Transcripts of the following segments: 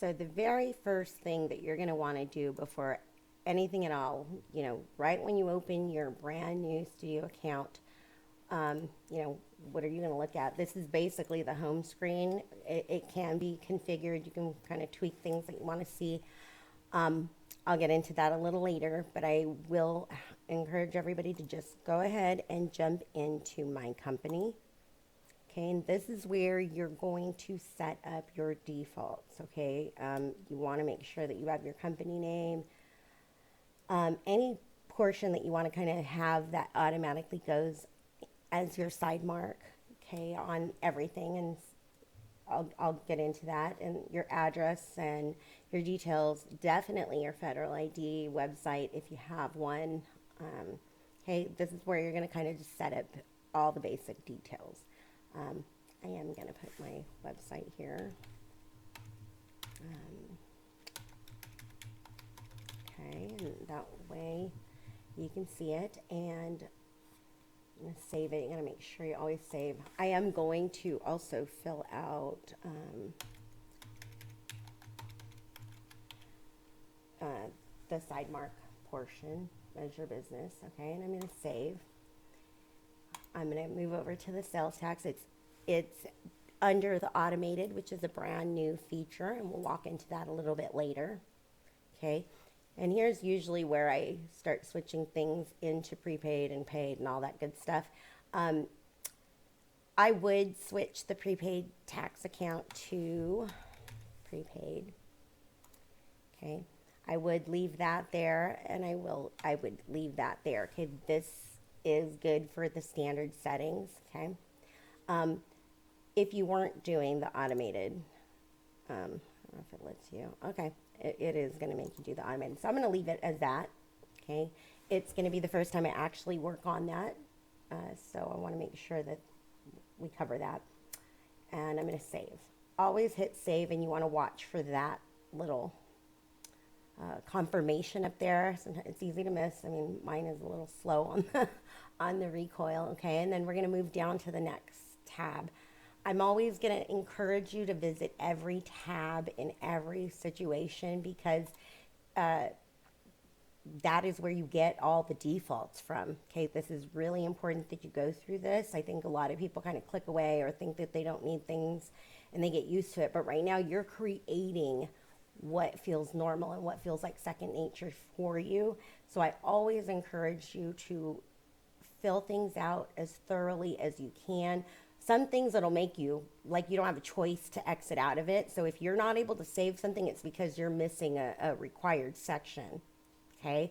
So the very first thing that you're going to want to do before anything at all, right when you open your brand new studio account, what are you going to look at? This is basically the home screen. It can be configured. You can kind of tweak things that you want to see. I'll get into that a little later, but I will encourage everybody to just go ahead and jump into my company. Okay, and this is where you're going to set up your defaults. Okay, you want to make sure that you have your company name. Any portion that you want to kind of have that automatically goes as your side mark, okay, on everything. And I'll get into that. And your address and your details, definitely your federal ID website if you have one. Okay, this is where you're going to kind of just set up all the basic details. I am going to put my website here. Okay, and that way you can see it, and I'm going to save it. You're going to make sure you always save. I am going to also fill out the side mark portion as your business, okay, and I'm going to save. I'm going to move over to the sales tax. It's under the automated, which is a brand new feature, and we'll walk into that a little bit later. Okay, and here's usually where I start switching things into prepaid and paid and all that good stuff. I would switch the prepaid tax account to prepaid. Okay, I would leave that there, and I would leave that there. Okay, this is good for the standard settings. Okay, if you weren't doing the automated, I don't know if it lets you. Okay, it is going to make you do the automated, so I'm going to leave it as that. Okay, it's going to be the first time I actually work on that, so I want to make sure that we cover that. And I'm going to save. Always hit save, and you want to watch for that little confirmation up there. Sometimes it's easy to miss. I mean, mine is a little slow on the on the recoil. Okay, and then we're going to move down to the next tab. I'm always going to encourage you to visit every tab in every situation, because that is where you get all the defaults from. Okay, this is really important that you go through this. I think a lot of people kind of click away or think that they don't need things and they get used to it. But right now you're creating what feels normal and what feels like second nature for you. So I always encourage you to fill things out as thoroughly as you can. Some things that'll make you, like, you don't have a choice to exit out of it. So if you're not able to save something, it's because you're missing a required section. Okay,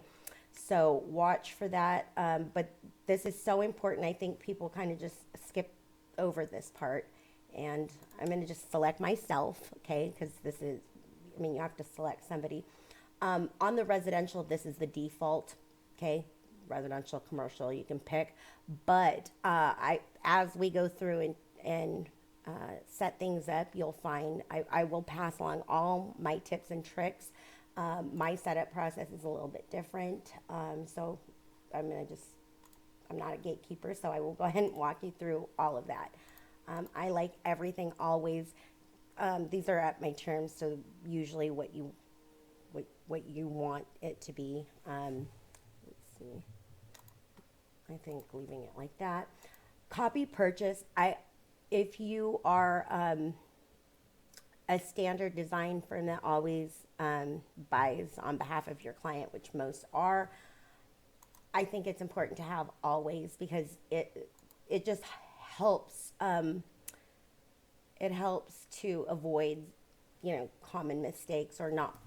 so watch for that. But this is so important. I think people kind of just skip over this part. And I'm going to just select myself, okay, because this is, I mean, you have to select somebody. On the residential, this is the default, okay? Residential, commercial, you can pick. But as we go through and set things up, you'll find I will pass along all my tips and tricks. My setup process is a little bit different. So I'm not a gatekeeper, so I will go ahead and walk you through all of that. I like everything always. These are at my terms, so usually what you want it to be. Let's see. I think leaving it like that. Copy purchase. If you are a standard design firm that always buys on behalf of your client, which most are, I think it's important to have always, because it just helps. It helps to avoid, common mistakes or not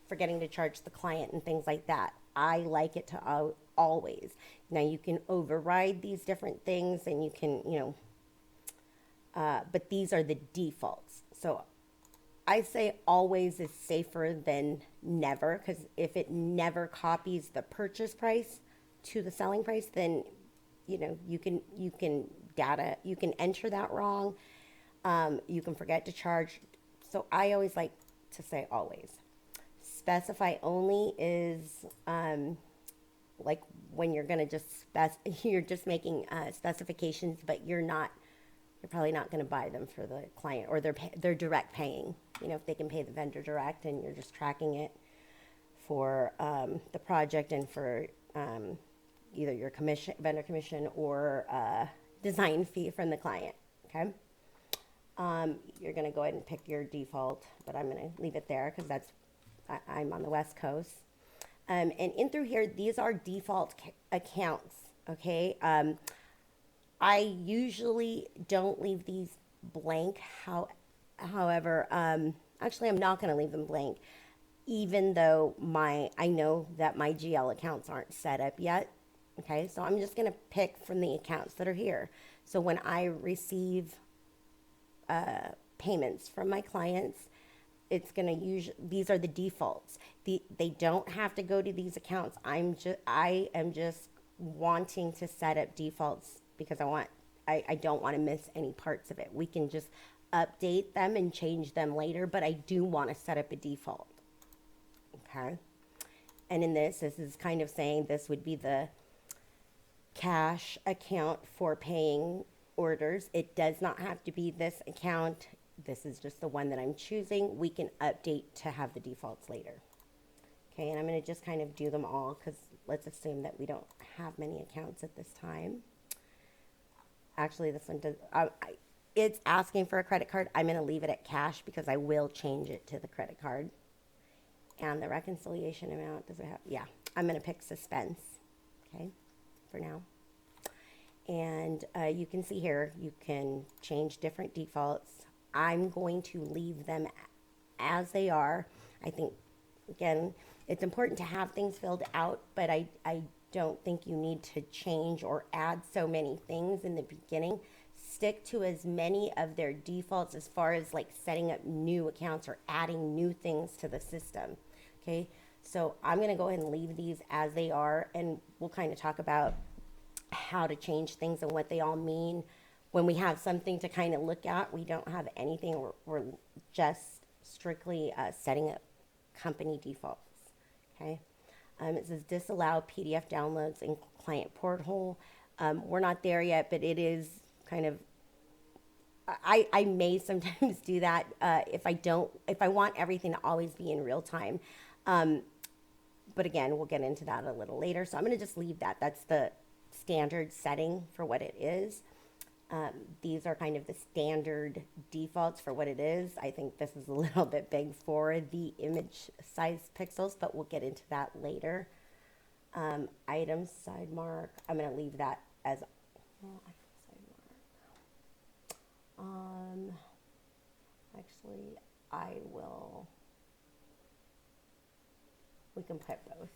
forgetting to charge the client and things like that. I like it to always. Now you can override these different things, and you can, but these are the defaults. So I say always is safer than never, because if it never copies the purchase price to the selling price, then you can enter that wrong. You can forget to charge. So I always like to say always. Specify only is like when you're going to just you're just making specifications, but you're not you're probably not going to buy them for the client, or they're direct paying. You know, if they can pay the vendor direct and you're just tracking it for the project and for either your vendor commission, or design fee from the client. Okay. You're going to go ahead and pick your default, but I'm going to leave it there because I'm on the West Coast. And in through here, these are default accounts. Okay. I usually don't leave these blank. However, actually, I'm not going to leave them blank, even though I know that my GL accounts aren't set up yet. Okay, so I'm just going to pick from the accounts that are here. So when I receive payments from my clients, it's going to these are the defaults. They don't have to go to these accounts. I am just wanting to set up defaults because I don't want to miss any parts of it. We can just update them and change them later, but I do want to set up a default. Okay. And in this is kind of saying this would be the cash account for paying orders. It does not have to be this account. This is just the one that I'm choosing. We can update to have the defaults later. Okay, and I'm going to just kind of do them all because let's assume that we don't have many accounts at this time. Actually, this one does. It's asking for a credit card. I'm going to leave it at cash because I will change it to the credit card. And the reconciliation amount, does it have? Yeah, I'm going to pick suspense. Okay, for now. And you can see here, you can change different defaults. I'm going to leave them as they are. I think, again, it's important to have things filled out, but I don't think you need to change or add so many things in the beginning. Stick to as many of their defaults as far as like setting up new accounts or adding new things to the system. Okay, so I'm going to go ahead and leave these as they are, and we'll kind of talk about how to change things and what they all mean when we have something to kind of look at. We don't have anything. We're just strictly setting up company defaults. Okay. It says disallow PDF downloads in client portal. We're not there yet, but it is kind of, I may sometimes do that if I want everything to always be in real time. But again, we'll get into that a little later. So I'm going to just leave that. That's the standard setting for what it is. These are kind of the standard defaults for what it is. I think this is a little bit big for the image size pixels, but we'll get into that later. Items, side mark. I'm going to leave that as actually, we can put both.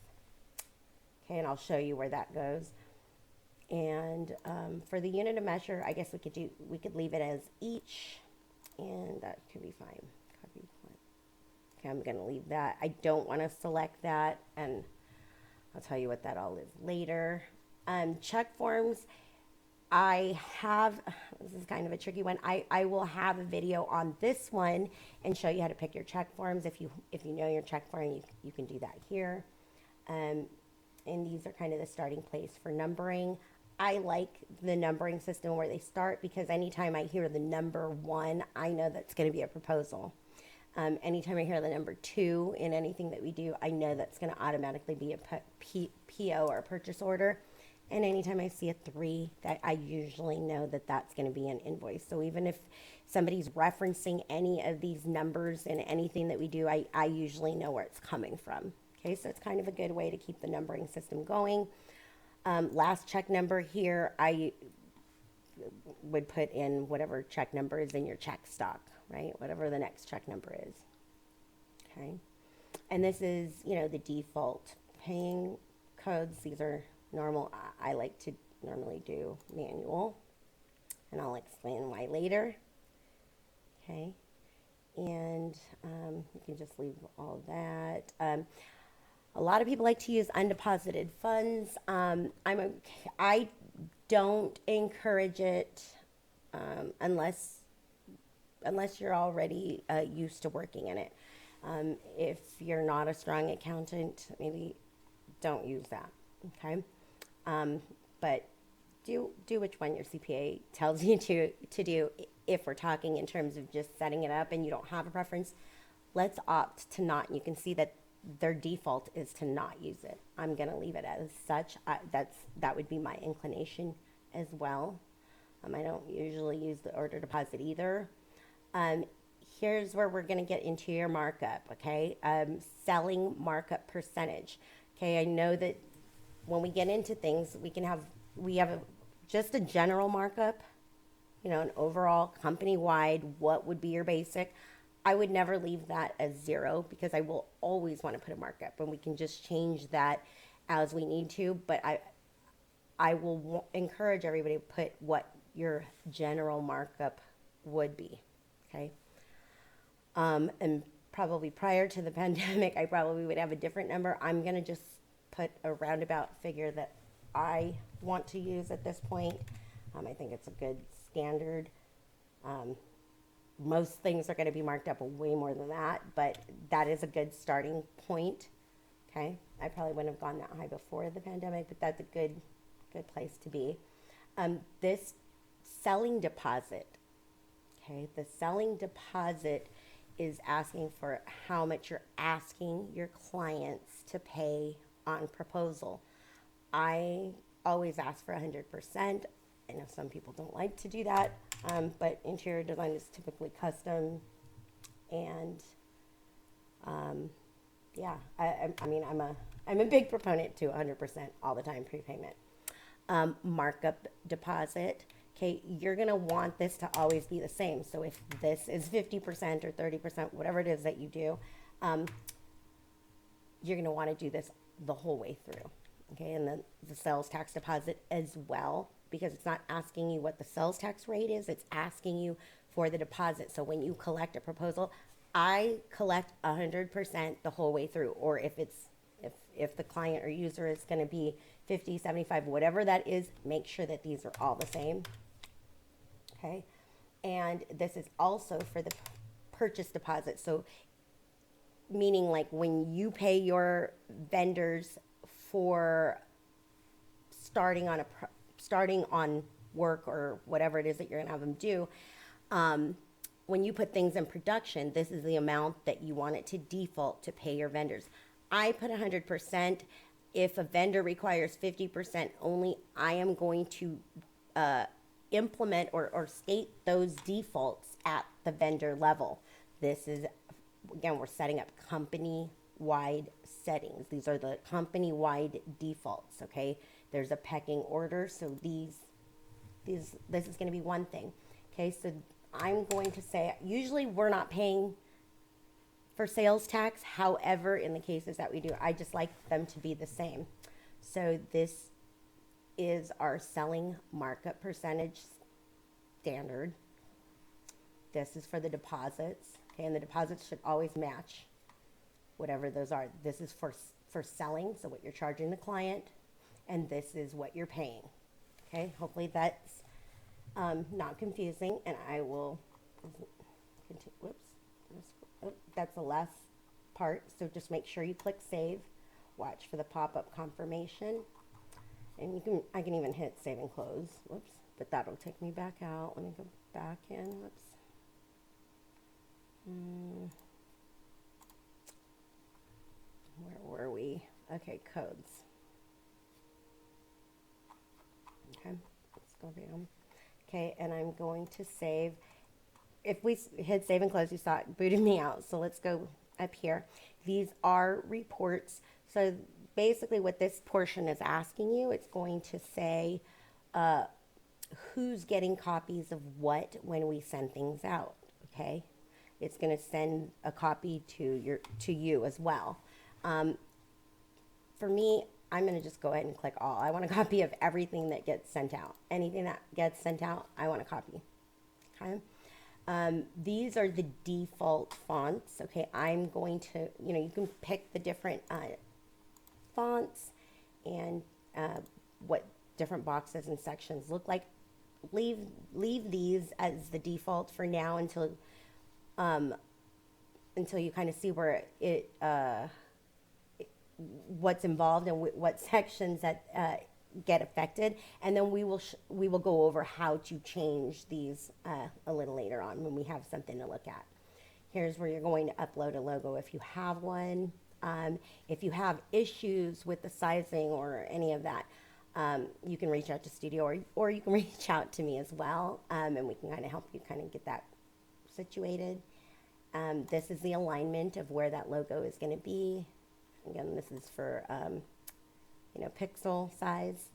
Okay, and I'll show you where that goes. And for the unit of measure, I guess we could leave it as each, and that could be fine. Copy. Okay, I'm going to leave that. I don't want to select that, and I'll tell you what that all is later. Check forms. This is kind of a tricky one. I will have a video on this one and show you how to pick your check forms. If you know your check form, you can do that here. And these are kind of the starting place for numbering. I like the numbering system where they start because anytime I hear the number 1, I know that's going to be a proposal. Anytime I hear the number 2 in anything that we do, I know that's going to automatically be a PO or a purchase order. And anytime I see a 3, that I usually know that that's going to be an invoice. So even if somebody's referencing any of these numbers in anything that we do, I usually know where it's coming from. Okay, so it's kind of a good way to keep the numbering system going. Last check number here, I would put in whatever check number is in your check stock, right? Whatever the next check number is. Okay, and this is, the default paying codes. These are normal. I like to normally do manual, and I'll explain why later. Okay, and you can just leave all of that. A lot of people like to use undeposited funds. I don't encourage it unless you're already used to working in it. If you're not a strong accountant, maybe don't use that. Okay, but do which one your CPA tells you to do. If we're talking in terms of just setting it up and you don't have a preference, let's opt to not. You can see that their default is to not use it. I'm going to leave it as such. That would be my inclination as well. I don't usually use the order deposit either. Here's where we're going to get into your markup, okay? Selling markup percentage. Okay, I know that when we get into things, we have just a general markup, an overall company-wide, what would be your basic. I would never leave that as 0 because I will always want to put a markup, and we can just change that as we need to, but I will encourage everybody to put what your general markup would be, okay? And probably prior to the pandemic, I probably would have a different number. I'm going to just put a roundabout figure that I want to use at this point. I think it's a good standard. Most things are going to be marked up way more than that, but that is a good starting point, okay? I probably wouldn't have gone that high before the pandemic, but that's a good place to be. This selling deposit, okay? The selling deposit is asking for how much you're asking your clients to pay on proposal. I always ask for 100%. I know some people don't like to do that, but interior design is typically custom, and yeah, I'm a big proponent to 100% all the time prepayment. Markup deposit. Okay, you're gonna want this to always be the same. So if this is 50% or 30%, whatever it is that you do, you're gonna want to do this the whole way through. Okay, and then the sales tax deposit as well, because it's not asking you what the sales tax rate is, it's asking you for the deposit. So when you collect a proposal, I collect 100% the whole way through, or if the client or user is going to be 50, 75, whatever that is, make sure that these are all the same. Okay, and this is also for the purchase deposit. So meaning like when you pay your vendors for starting on work or whatever it is that you're gonna have them do, when you put things in production, this is the amount that you want it to default to pay your vendors. I put 100%. If a vendor requires 50% only, I am going to implement or state those defaults at the vendor level. This is, again, we're setting up company-wide settings. These are the company-wide defaults, okay? There's a pecking order, so this is going to be one thing. Okay, so I'm going to say, usually we're not paying for sales tax. However, in the cases that we do, I just like them to be the same. So this is our selling markup percentage standard. This is for the deposits, okay, and the deposits should always match whatever those are. This is for selling, so what you're charging the client, and this is what you're paying. Okay, hopefully that's not confusing, and I will continue. Whoops, oh, that's the last part. So just make sure you click save. Watch for the pop-up confirmation, and I can even hit save and close. Whoops, but that'll take me back out. Let me go back in. Whoops. Where were we? Okay, codes. Okay, let's go down. Okay, and I'm going to save. If we hit save and close, you saw it booted me out. So let's go up here. These are reports. So basically what this portion is asking you, it's going to say who's getting copies of what when we send things out, okay? It's going to send a copy to you as well. For me, I'm going to just go ahead and click all. I want a copy of everything that gets sent out. Anything that gets sent out, I want a copy. Okay. These are the default fonts. Okay, I'm going to, you can pick the different fonts and what different boxes and sections look like. Leave these as the default for now until you kind of see where what's involved and what sections that get affected, and then we will go over how to change these a little later on when we have something to look at. Here's where you're going to upload a logo if you have one. If you have issues with the sizing or any of that, you can reach out to Studio, or you can reach out to me as well, and we can kind of help you kind of get that situated. This is the alignment of where that logo is going to be. Again, this is for pixel size,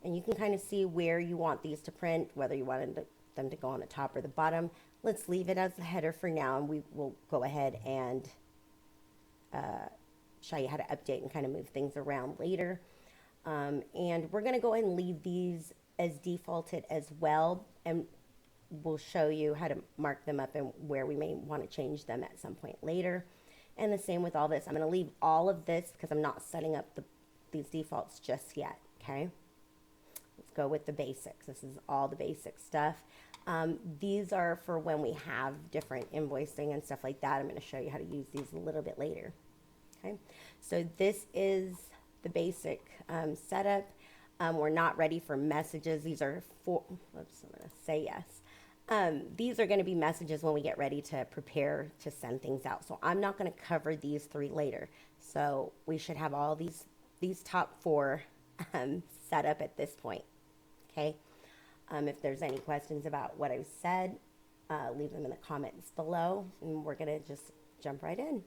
and you can kind of see where you want these to print, whether you want them to go on the top or the bottom. Let's leave it as the header for now, and we will go ahead and show you how to update and kind of move things around later. And we're going to go ahead and leave these as defaulted as well, and we'll show you how to mark them up and where we may want to change them at some point later. And the same with all this. I'm going to leave all of this because I'm not setting up these defaults just yet, okay? Let's go with the basics. This is all the basic stuff. These are for when we have different invoicing and stuff like that. I'm going to show you how to use these a little bit later, okay? So this is the basic setup. We're not ready for messages. These are for, oops, I'm going to say yes. These are going to be messages when we get ready to prepare to send things out. So I'm not going to cover these three later. So we should have all these top four set up at this point, okay? If there's any questions about what I've said, leave them in the comments below, and we're going to just jump right in.